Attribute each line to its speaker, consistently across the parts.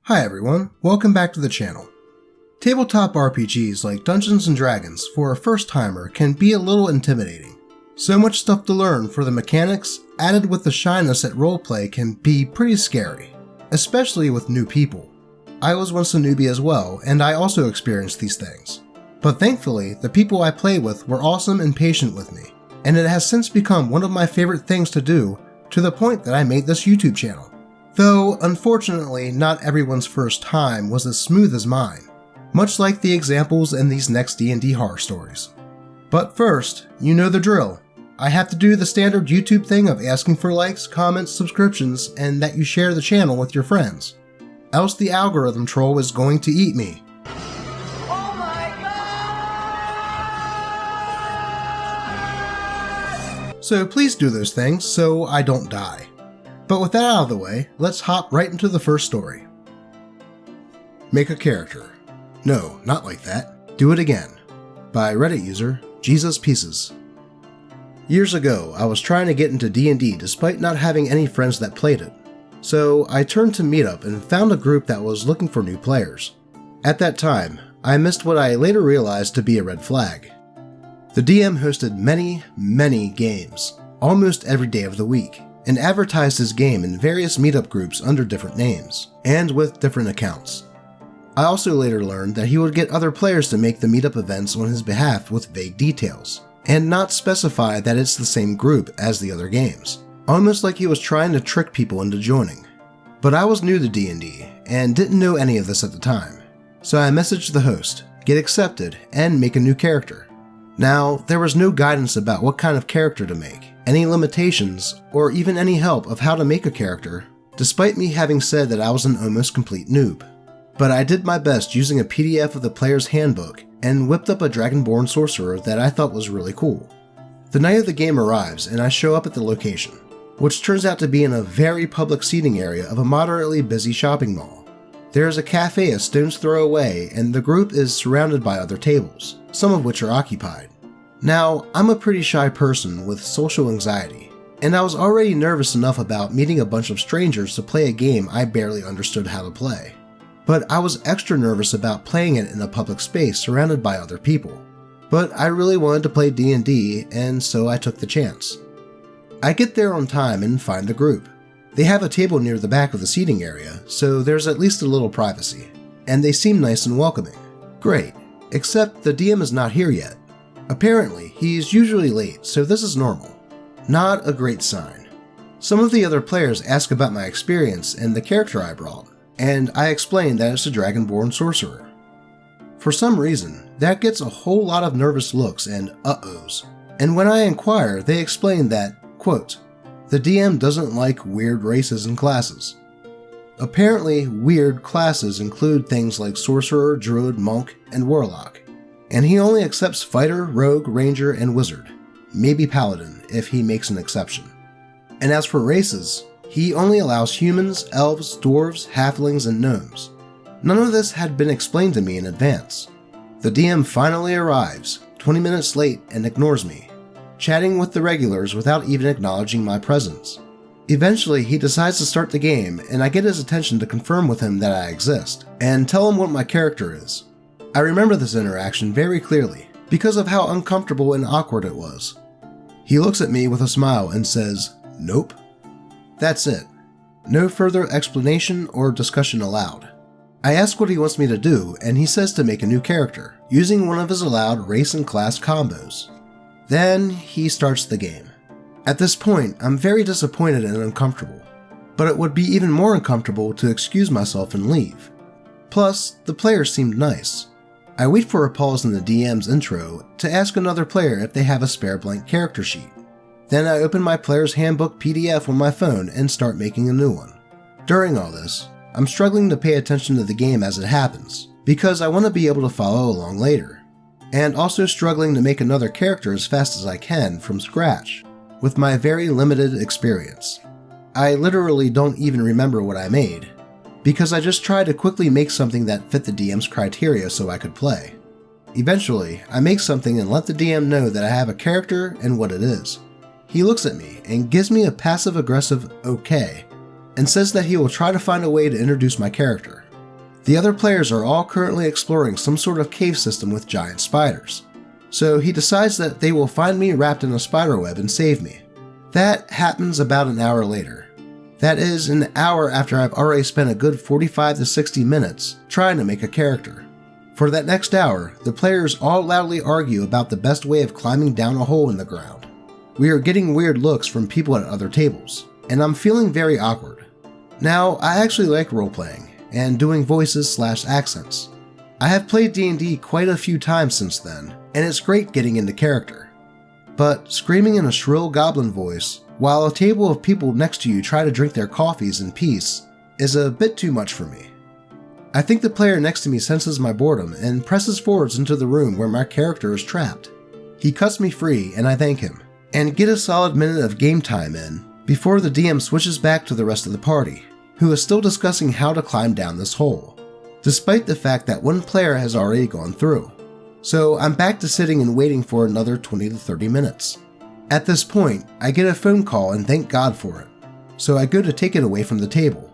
Speaker 1: Hi everyone, welcome back to the channel. Tabletop RPGs like Dungeons & Dragons for a first-timer can be a little intimidating. So much stuff to learn for the mechanics, added with the shyness at roleplay, can be pretty scary, especially with new people. I was once a newbie as well, and I also experienced these things. But thankfully, the people I play with were awesome and patient with me, and it has since become one of my favorite things to do, to the point that I made this YouTube channel. Though, unfortunately, not everyone's first time was as smooth as mine, much like the examples in these next D&D horror stories. But first, you know the drill. I have to do the standard YouTube thing of asking for likes, comments, subscriptions, and that you share the channel with your friends. Else the algorithm troll is going to eat me.
Speaker 2: Oh my God!
Speaker 1: So please do those things so I don't die. But with that out of the way, let's hop right into the first story. Make a character. No, not like that. Do it again. By Reddit user, Jesus Pieces. Years ago, I was trying to get into D&D despite not having any friends that played it. So I turned to Meetup and found a group that was looking for new players. At that time, I missed what I later realized to be a red flag. The DM hosted many games, almost every day of the week, and advertised his game in various meetup groups under different names, and with different accounts. I also later learned that he would get other players to make the meetup events on his behalf with vague details, and not specify that it's the same group as the other games, almost like he was trying to trick people into joining. But I was new to D&D, and didn't know any of this at the time, so I messaged the host, get accepted, and make a new character. Now, there was no guidance about what kind of character to make, any limitations, or even any help of how to make a character, despite me having said that I was an almost complete noob. But I did my best using a PDF of the player's handbook and whipped up a dragonborn sorcerer that I thought was really cool. The night of the game arrives and I show up at the location, which turns out to be in a very public seating area of a moderately busy shopping mall. There is a cafe a stone's throw away and the group is surrounded by other tables, some of which are occupied. Now, I'm a pretty shy person with social anxiety, and I was already nervous enough about meeting a bunch of strangers to play a game I barely understood how to play. But I was extra nervous about playing it in a public space surrounded by other people. But I really wanted to play D&D, and so I took the chance. I get there on time and find the group. They have a table near the back of the seating area, so there's at least a little privacy, and they seem nice and welcoming. Great, except the DM is not here yet. Apparently, he's usually late, so this is normal. Not a great sign. Some of the other players ask about my experience and the character I brought, and I explain that it's a dragonborn sorcerer. For some reason, that gets a whole lot of nervous looks and uh-ohs, and when I inquire, they explain that, quote, the DM doesn't like weird races and classes. Apparently, weird classes include things like sorcerer, druid, monk, and warlock. And he only accepts fighter, rogue, ranger, and wizard, maybe paladin if he makes an exception. And as for races, he only allows humans, elves, dwarves, halflings, and gnomes. None of this had been explained to me in advance. The DM finally arrives, 20 minutes late, and ignores me, chatting with the regulars without even acknowledging my presence. Eventually, he decides to start the game, and I get his attention to confirm with him that I exist, and tell him what my character is. I remember this interaction very clearly, because of how uncomfortable and awkward it was. He looks at me with a smile and says, nope. That's it. No further explanation or discussion allowed. I ask what he wants me to do, and he says to make a new character, using one of his allowed race and class combos. Then he starts the game. At this point, I'm very disappointed and uncomfortable, but it would be even more uncomfortable to excuse myself and leave. Plus, the players seemed nice. I wait for a pause in the DM's intro to ask another player if they have a spare blank character sheet. Then I open my player's handbook PDF on my phone and start making a new one. During all this, I'm struggling to pay attention to the game as it happens, because I want to be able to follow along later, and also struggling to make another character as fast as I can from scratch, with my very limited experience. I literally don't even remember what I made, because I just tried to quickly make something that fit the DM's criteria so I could play. Eventually, I make something and let the DM know that I have a character and what it is. He looks at me and gives me a passive-aggressive okay, and says that he will try to find a way to introduce my character. The other players are all currently exploring some sort of cave system with giant spiders, so he decides that they will find me wrapped in a spider web and save me. That happens about an hour later. That is, an hour after I've already spent a good 45 to 60 minutes trying to make a character. For that next hour, the players all loudly argue about the best way of climbing down a hole in the ground. We are getting weird looks from people at other tables, and I'm feeling very awkward. Now, I actually like role-playing and doing voices/accents. I have played D&D quite a few times since then, and it's great getting into character. But screaming in a shrill goblin voice while a table of people next to you try to drink their coffees in peace is a bit too much for me. I think the player next to me senses my boredom and presses forwards into the room where my character is trapped. He cuts me free and I thank him, and get a solid minute of game time in before the DM switches back to the rest of the party, who is still discussing how to climb down this hole, despite the fact that one player has already gone through. So I'm back to sitting and waiting for another 20 to 30 minutes. At this point, I get a phone call and thank God for it, so I go to take it away from the table.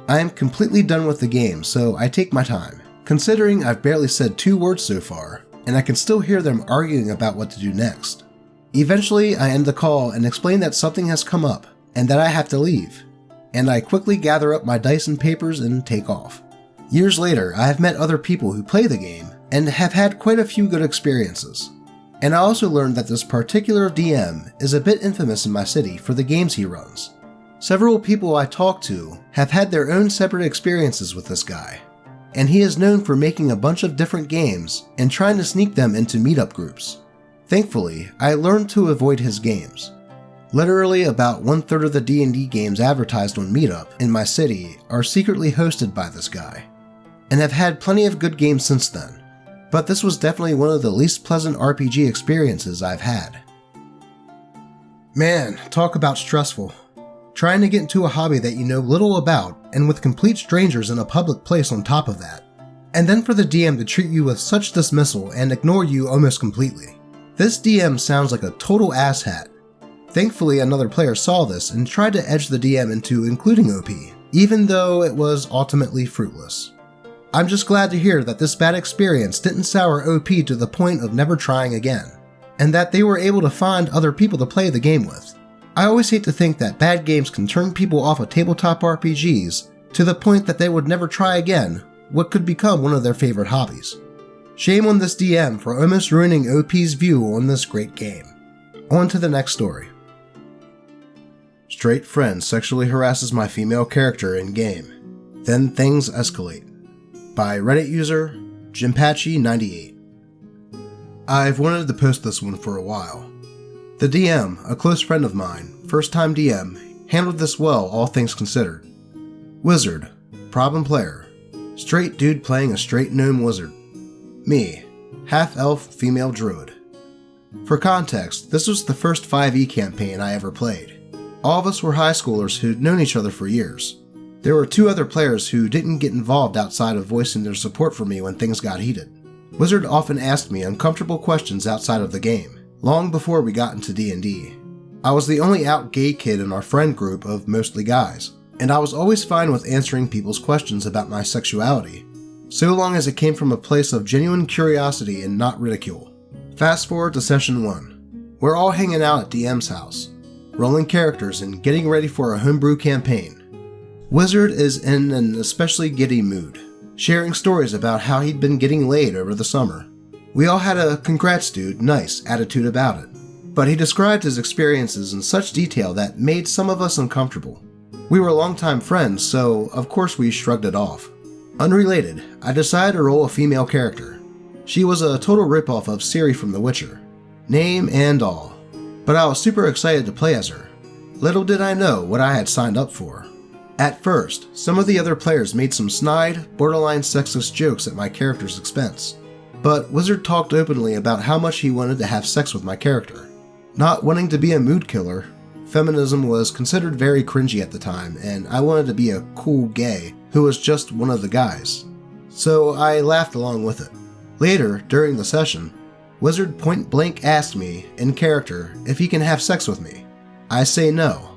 Speaker 1: I am completely done with the game, so I take my time, considering I've barely said 2 words so far, and I can still hear them arguing about what to do next. Eventually, I end the call and explain that something has come up, and that I have to leave, and I quickly gather up my dice and papers and take off. Years later, I have met other people who play the game, and have had quite a few good experiences. And I also learned that this particular DM is a bit infamous in my city for the games he runs. Several people I talked to have had their own separate experiences with this guy, and he is known for making a bunch of different games and trying to sneak them into meetup groups. Thankfully, I learned to avoid his games. Literally about 1/3 of the D&D games advertised on Meetup in my city are secretly hosted by this guy, and have had plenty of good games since then, but this was definitely one of the least pleasant RPG experiences I've had. Man, talk about stressful. Trying to get into a hobby that you know little about, and with complete strangers in a public place on top of that. And then for the DM to treat you with such dismissal and ignore you almost completely. This DM sounds like a total asshat. Thankfully, another player saw this and tried to edge the DM into including OP, even though it was ultimately fruitless. I'm just glad to hear that this bad experience didn't sour OP to the point of never trying again, and that they were able to find other people to play the game with. I always hate to think that bad games can turn people off of tabletop RPGs to the point that they would never try again what could become one of their favorite hobbies. Shame on this DM for almost ruining OP's view on this great game. On to the next story. Straight friend sexually harasses my female character in game. Then things escalate. By Reddit user Jimpachi98. I've wanted to post this one for a while. The DM, a close friend of mine, first time DM, handled this well, all things considered. Wizard, problem player, straight dude playing a straight gnome wizard. Me, half-elf female druid. For context, this was the first 5e campaign I ever played. All of us were high schoolers who'd known each other for years. There were 2 other players who didn't get involved outside of voicing their support for me when things got heated. Wizard often asked me uncomfortable questions outside of the game, long before we got into D&D. I was the only out gay kid in our friend group of mostly guys, and I was always fine with answering people's questions about my sexuality, so long as it came from a place of genuine curiosity and not ridicule. Fast forward to session 1. We're all hanging out at DM's house, rolling characters and getting ready for a homebrew campaign. Wizard is in an especially giddy mood, sharing stories about how he'd been getting laid over the summer. We all had a "congrats dude, nice" attitude about it, but he described his experiences in such detail that made some of us uncomfortable. We were longtime friends, so of course we shrugged it off. Unrelated, I decided to roll a female character. She was a total ripoff of Ciri from The Witcher, name and all, but I was super excited to play as her. Little did I know what I had signed up for. At first, some of the other players made some snide, borderline sexist jokes at my character's expense, but Wizard talked openly about how much he wanted to have sex with my character. Not wanting to be a mood killer, feminism was considered very cringy at the time, and I wanted to be a cool gay who was just one of the guys. So I laughed along with it. Later, during the session, Wizard point blank asked me, in character, if he can have sex with me. I say no.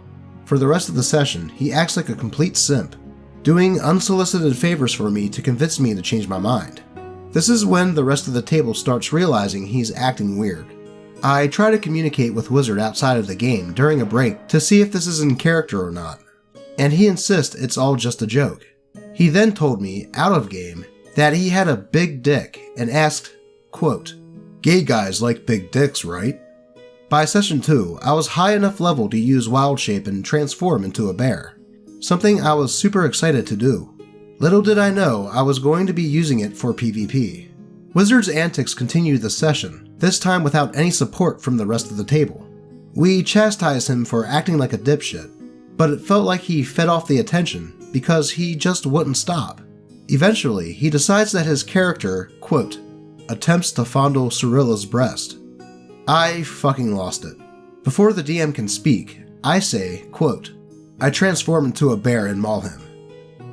Speaker 1: For the rest of the session, he acts like a complete simp. doing unsolicited favors for me to convince me to change my mind. This is when the rest of the table starts realizing he's acting weird. I try to communicate with Wizard outside of the game during a break to see if this is in character or not, and he insists it's all just a joke. He then told me, out of game, that he had a big dick and asked, quote, "Gay guys like big dicks, right?" By session 2, I was high enough level to use Wild Shape and transform into a bear, something I was super excited to do. Little did I know I was going to be using it for PvP. Wizard's antics continued the session, this time without any support from the rest of the table. We chastised him for acting like a dipshit, but it felt like he fed off the attention because he just wouldn't stop. Eventually, he decides that his character, quote, attempts to fondle Cyrilla's breast. I fucking lost it. Before the DM can speak, I say, quote, I transform into a bear and maul him.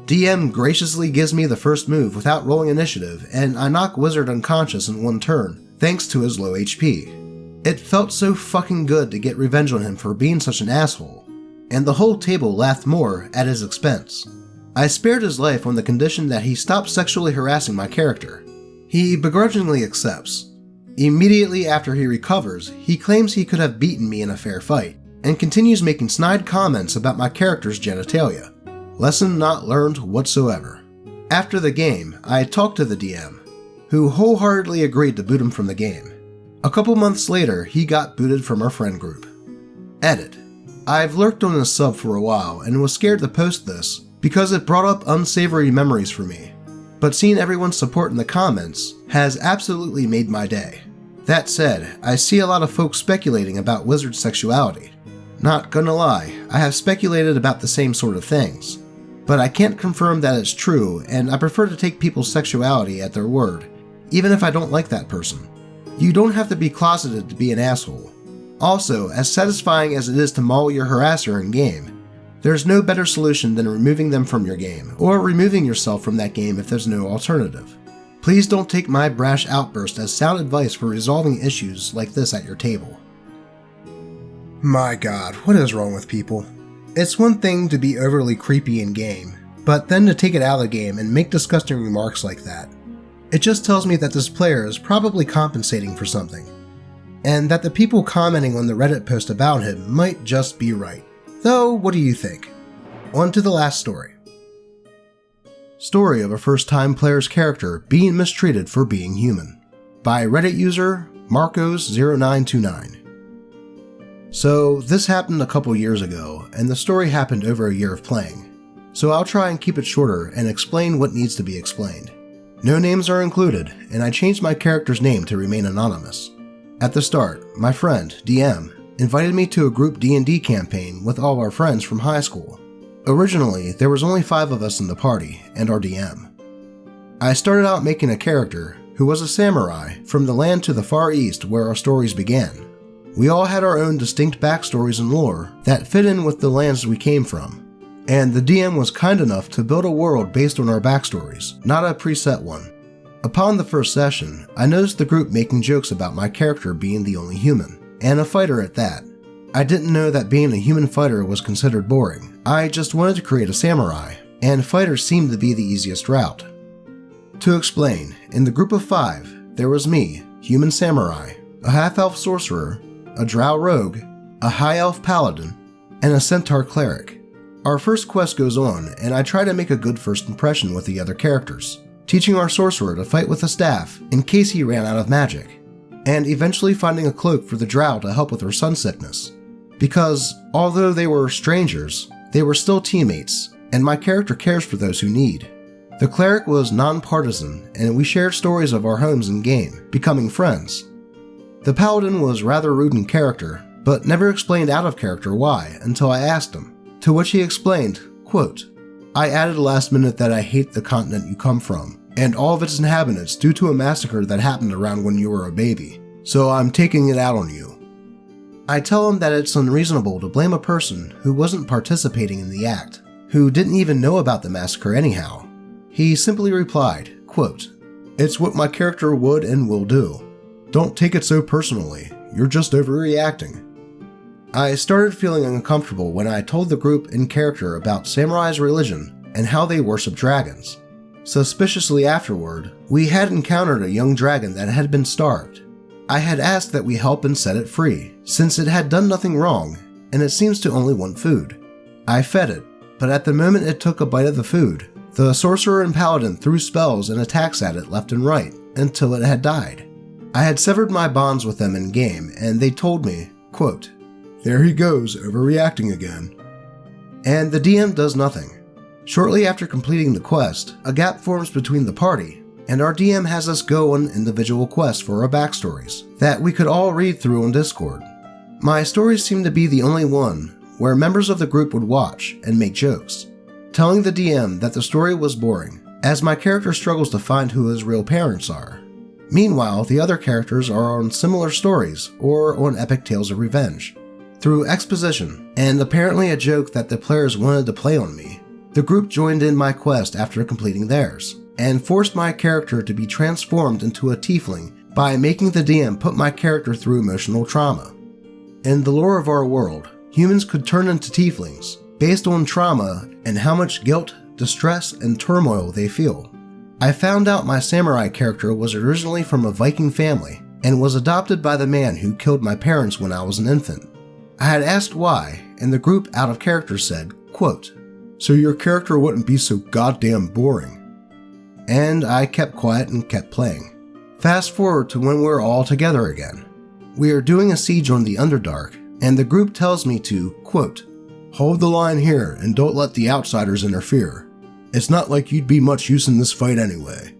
Speaker 1: DM graciously gives me the first move without rolling initiative, and I knock Wizard unconscious in one turn, thanks to his low HP. It felt so fucking good to get revenge on him for being such an asshole, and the whole table laughed more at his expense. I spared his life on the condition that he stopped sexually harassing my character. He begrudgingly accepts. Immediately after he recovers, he claims he could have beaten me in a fair fight, and continues making snide comments about my character's genitalia. Lesson not learned whatsoever. After the game, I talked to the DM, who wholeheartedly agreed to boot him from the game. A couple months later, he got booted from our friend group. Edit. I've lurked on this sub for a while and was scared to post this because it brought up unsavory memories for me, but seeing everyone's support in the comments has absolutely made my day. That said, I see a lot of folks speculating about Wizard's sexuality. Not gonna lie, I have speculated about the same sort of things, but I can't confirm that it's true, and I prefer to take people's sexuality at their word, even if I don't like that person. You don't have to be closeted to be an asshole. Also, as satisfying as it is to maul your harasser in game, there's no better solution than removing them from your game, or removing yourself from that game if there's no alternative. Please don't take my brash outburst as sound advice for resolving issues like this at your table. My god, what is wrong with people? It's one thing to be overly creepy in game, but then to take it out of the game and make disgusting remarks like that. It just tells me that this player is probably compensating for something, and that the people commenting on the Reddit post about him might just be right. Though, what do you think? On to the last story. Story of a first-time player's character being mistreated for being human. By Reddit user Marcos0929. So, this happened a couple years ago, and the story happened over a year of playing. So I'll try and keep it shorter and explain what needs to be explained. No names are included, and I changed my character's name to remain anonymous. At the start, my friend, DM, invited me to a group D&D campaign with all our friends from high school. Originally, there was only 5 of us in the party, and our DM. I started out making a character who was a samurai from the land to the far east where our stories began. We all had our own distinct backstories and lore that fit in with the lands we came from, and the DM was kind enough to build a world based on our backstories, not a preset one. Upon the first session, I noticed the group making jokes about my character being the only human, and a fighter at that. I didn't know that being a human fighter was considered boring. I just wanted to create a samurai, and fighters seemed to be the easiest route. To explain, in the group of 5, there was me, human samurai, a half-elf sorcerer, a drow rogue, a high-elf paladin, and a centaur cleric. Our first quest goes on, and I try to make a good first impression with the other characters, teaching our sorcerer to fight with a staff in case he ran out of magic, and eventually finding a cloak for the drow to help with her sun sickness. Because, although they were strangers, they were still teammates, and my character cares for those who need. The cleric was non-partisan, and we shared stories of our homes in game, becoming friends. The paladin was rather rude in character, but never explained out of character why until I asked him, to which he explained, quote, I added last minute that I hate the continent you come from, and all of its inhabitants due to a massacre that happened around when you were a baby, so I'm taking it out on you. I tell him that it's unreasonable to blame a person who wasn't participating in the act, who didn't even know about the massacre anyhow. He simply replied, quote, It's what my character would and will do. Don't take it so personally, you're just overreacting. I started feeling uncomfortable when I told the group in character about Samurai's religion and how they worship dragons. Suspiciously afterward, we had encountered a young dragon that had been starved. I had asked that we help and set it free, since it had done nothing wrong, and it seems to only want food. I fed it, but at the moment it took a bite of the food, the sorcerer and paladin threw spells and attacks at it left and right, until it had died. I had severed my bonds with them in game, and they told me, quote, "There he goes, overreacting again." And the DM does nothing. Shortly after completing the quest, a gap forms between the party, and our DM has us go on individual quests for our backstories that we could all read through on Discord. My stories seemed to be the only one where members of the group would watch and make jokes, telling the DM that the story was boring, as my character struggles to find who his real parents are. Meanwhile, the other characters are on similar stories or on epic tales of revenge. Through exposition, and apparently a joke that the players wanted to play on me, the group joined in my quest after completing theirs, and forced my character to be transformed into a tiefling by making the DM put my character through emotional trauma. In the lore of our world, humans could turn into tieflings based on trauma and how much guilt, distress, and turmoil they feel. I found out my samurai character was originally from a Viking family and was adopted by the man who killed my parents when I was an infant. I had asked why, and the group out of character said, quote, "So your character wouldn't be so goddamn boring." And I kept quiet and kept playing. Fast forward to when we're all together again. We are doing a siege on the Underdark, and the group tells me to, quote, "Hold the line here and don't let the outsiders interfere. It's not like you'd be much use in this fight anyway."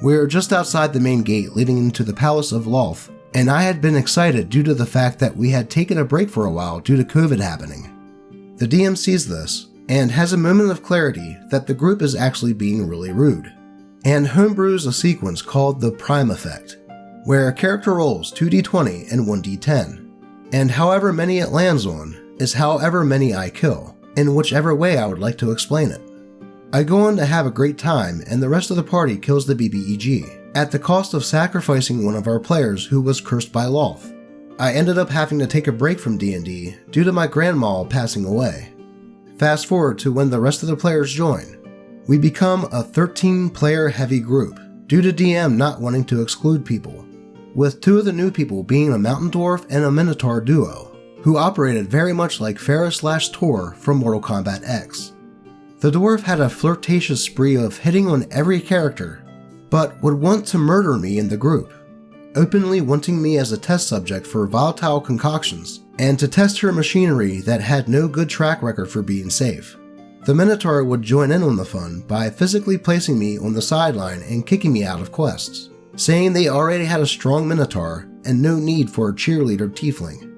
Speaker 1: We're just outside the main gate leading into the Palace of Lolth, and I had been excited due to the fact that we had taken a break for a while due to COVID happening. The DM sees this, and has a moment of clarity that the group is actually being really rude, and homebrews a sequence called the Prime Effect, where a character rolls 2d20 and 1d10, and however many it lands on is however many I kill, in whichever way I would like to explain it. I go on to have a great time, and the rest of the party kills the BBEG, at the cost of sacrificing one of our players who was cursed by Lolth. I ended up having to take a break from D&D due to my grandma passing away. Fast forward to when the rest of the players join. We become a 13-player heavy group, due to DM not wanting to exclude people, with 2 of the new people being a Mountain Dwarf and a Minotaur duo, who operated very much like Pharah/Tor from Mortal Kombat X. The dwarf had a flirtatious spree of hitting on every character, but would want to murder me in the group, openly wanting me as a test subject for volatile concoctions, and to test her machinery that had no good track record for being safe. The Minotaur would join in on the fun by physically placing me on the sideline and kicking me out of quests, saying they already had a strong Minotaur and no need for a cheerleader tiefling.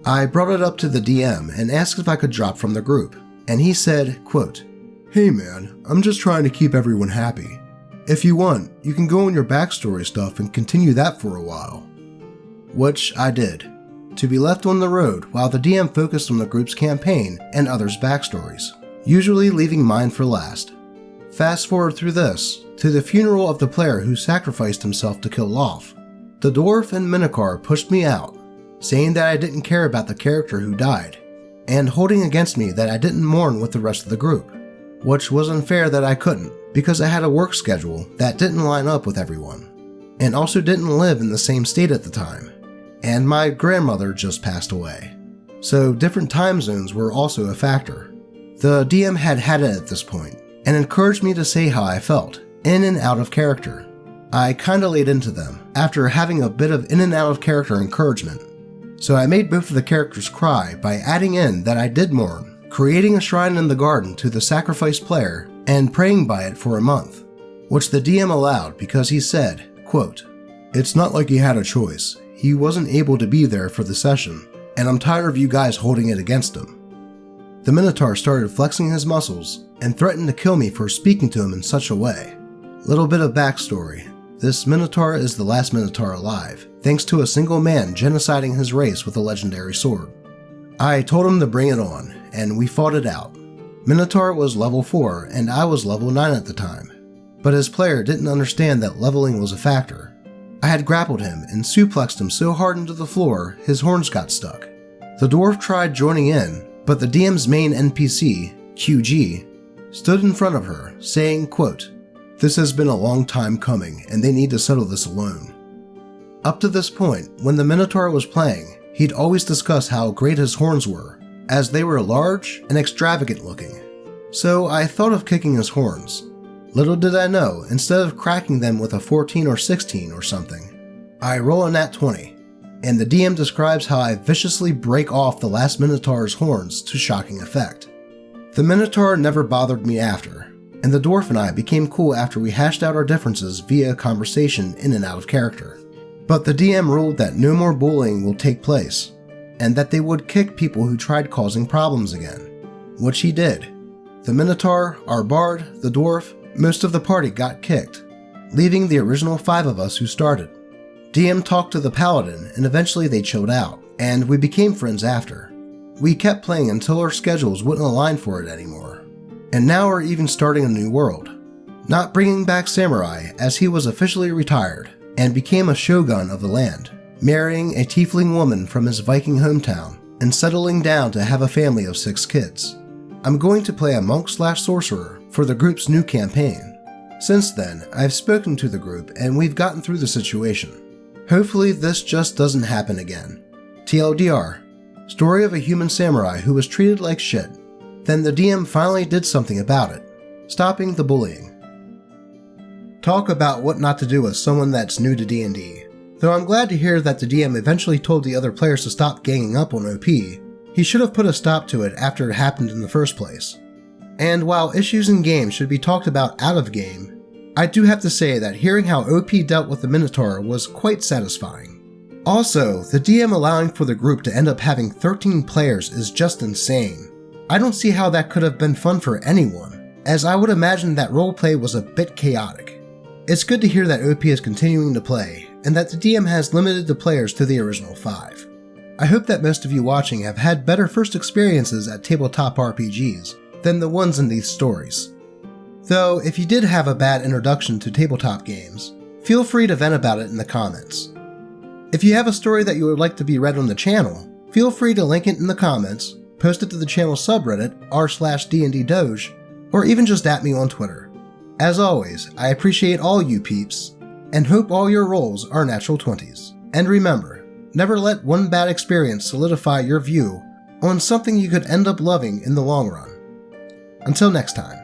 Speaker 1: I brought it up to the DM and asked if I could drop from the group, and he said, quote, "Hey man, I'm just trying to keep everyone happy. If you want, you can go on your backstory stuff and continue that for a while." Which I did, to be left on the road while the DM focused on the group's campaign and others' backstories, usually leaving mine for last. Fast forward through this, to the funeral of the player who sacrificed himself to kill Lolth. The dwarf and Minotaur pushed me out, saying that I didn't care about the character who died, and holding against me that I didn't mourn with the rest of the group, which was unfair that I couldn't, because I had a work schedule that didn't line up with everyone, and also didn't live in the same state at the time, and my grandmother just passed away. So different time zones were also a factor. The DM had had it at this point, and encouraged me to say how I felt, in and out of character. I kinda laid into them, after having a bit of in and out of character encouragement. So I made both of the characters cry by adding in that I did mourn, creating a shrine in the garden to the sacrificed player, and praying by it for a month, which the DM allowed because he said, quote, "It's not like he had a choice. He wasn't able to be there for the session, and I'm tired of you guys holding it against him." The Minotaur started flexing his muscles and threatened to kill me for speaking to him in such a way. Little bit of backstory. This Minotaur is the last Minotaur alive, thanks to a single man genociding his race with a legendary sword. I told him to bring it on, and we fought it out. Minotaur was level 4 and I was level 9 at the time, but his player didn't understand that leveling was a factor. I had grappled him and suplexed him so hard into the floor his horns got stuck. The dwarf tried joining in, but the DM's main NPC, QG, stood in front of her, saying, quote, "This has been a long time coming, and they need to settle this alone." Up to this point, when the Minotaur was playing, he'd always discuss how great his horns were, as they were large and extravagant looking. So I thought of kicking his horns. Little did I know, instead of cracking them with a 14 or 16 or something, I roll a nat 20, and the DM describes how I viciously break off the last Minotaur's horns to shocking effect. The Minotaur never bothered me after, and the dwarf and I became cool after we hashed out our differences via conversation in and out of character. But the DM ruled that no more bullying will take place, and that they would kick people who tried causing problems again, which he did. The Minotaur, our bard, the dwarf, most of the party got kicked, leaving the original 5 of us who started. DM talked to the paladin, and eventually they chilled out, and we became friends after. We kept playing until our schedules wouldn't align for it anymore, and now we're even starting a new world. Not bringing back Samurai, as he was officially retired, and became a shogun of the land, marrying a tiefling woman from his Viking hometown, and settling down to have a family of 6 kids. I'm going to play a monk/sorcerer for the group's new campaign. Since then, I've spoken to the group and we've gotten through the situation. Hopefully this just doesn't happen again. TLDR, story of a human samurai who was treated like shit. Then the DM finally did something about it, stopping the bullying. Talk about what not to do with someone that's new to D&D. Though I'm glad to hear that the DM eventually told the other players to stop ganging up on OP, he should have put a stop to it after it happened in the first place. And while issues in games should be talked about out of game, I do have to say that hearing how OP dealt with the Minotaur was quite satisfying. Also, the DM allowing for the group to end up having 13 players is just insane. I don't see how that could have been fun for anyone, as I would imagine that roleplay was a bit chaotic. It's good to hear that OP is continuing to play, and that the DM has limited the players to the original 5. I hope that most of you watching have had better first experiences at tabletop RPGs than the ones in these stories. Though, if you did have a bad introduction to tabletop games, feel free to vent about it in the comments. If you have a story that you would like to be read on the channel, feel free to link it in the comments, post it to the channel subreddit r/D&D Doge, or even just at me on Twitter. As always, I appreciate all you peeps, and hope all your rolls are natural 20s. And remember, never let one bad experience solidify your view on something you could end up loving in the long run. Until next time.